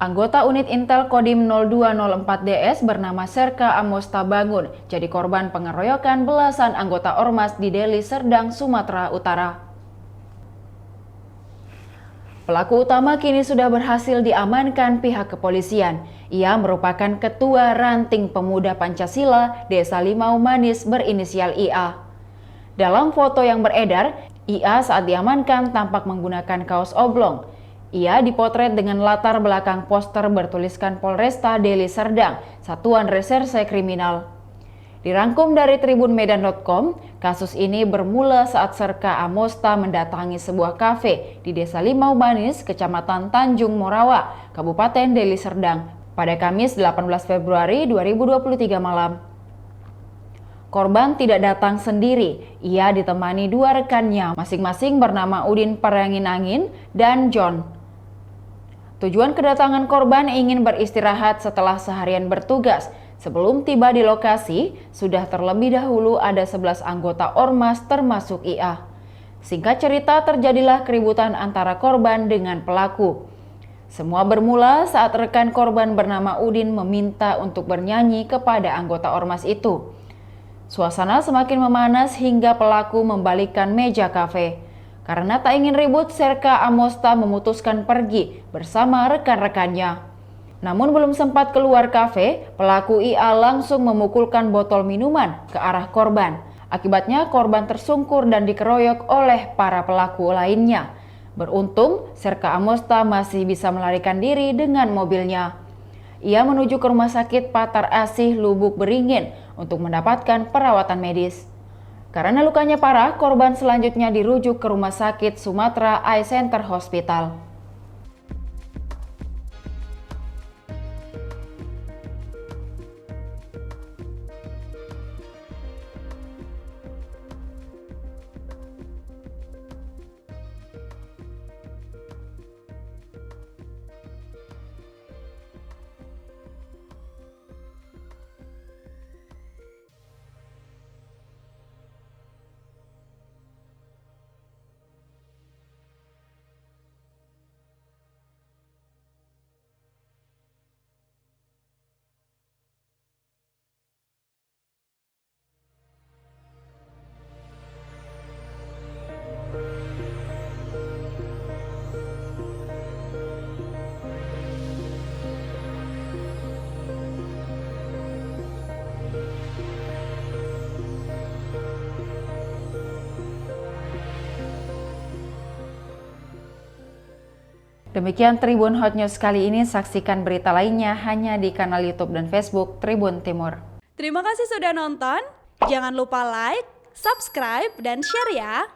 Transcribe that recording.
Anggota unit Intel Kodim 0204DS bernama Serka Amosta Bangun jadi korban pengeroyokan belasan anggota Ormas di Deli Serdang, Sumatera Utara. Pelaku utama kini sudah berhasil diamankan pihak kepolisian. Ia merupakan Ketua Ranting Pemuda Pancasila Desa Limau Manis berinisial IA. Dalam foto yang beredar, IA saat diamankan tampak menggunakan kaos oblong. Ia dipotret dengan latar belakang poster bertuliskan Polresta Deli Serdang, Satuan Reserse Kriminal. Dirangkum dari tribunmedan.com, kasus ini bermula saat Serka Amosta mendatangi sebuah kafe di Desa Limau Manis, Kecamatan Tanjung Morawa, Kabupaten Deli Serdang, pada Kamis 18 Februari 2023 malam. Korban tidak datang sendiri, ia ditemani dua rekannya, masing-masing bernama Udin Perangin-Angin dan John. Tujuan kedatangan korban ingin beristirahat setelah seharian bertugas. Sebelum tiba di lokasi, sudah terlebih dahulu ada 11 anggota Ormas termasuk IA. Singkat cerita, terjadilah keributan antara korban dengan pelaku. Semua bermula saat rekan korban bernama Udin meminta untuk bernyanyi kepada anggota Ormas itu. Suasana semakin memanas hingga pelaku membalikkan meja kafe. Karena tak ingin ribut, Serka Amosta memutuskan pergi bersama rekan-rekannya. Namun belum sempat keluar kafe, pelaku IA langsung memukulkan botol minuman ke arah korban. Akibatnya korban tersungkur dan dikeroyok oleh para pelaku lainnya. Beruntung, Serka Amosta masih bisa melarikan diri dengan mobilnya. Ia menuju ke Rumah Sakit Patar Asih Lubuk Beringin untuk mendapatkan perawatan medis. Karena lukanya parah, korban selanjutnya dirujuk ke Rumah Sakit Sumatera Eye Center Hospital. Demikian Tribun Hot News kali ini, saksikan berita lainnya hanya di kanal YouTube dan Facebook Tribun Timur. Terima kasih sudah nonton, jangan lupa like, subscribe, dan share ya!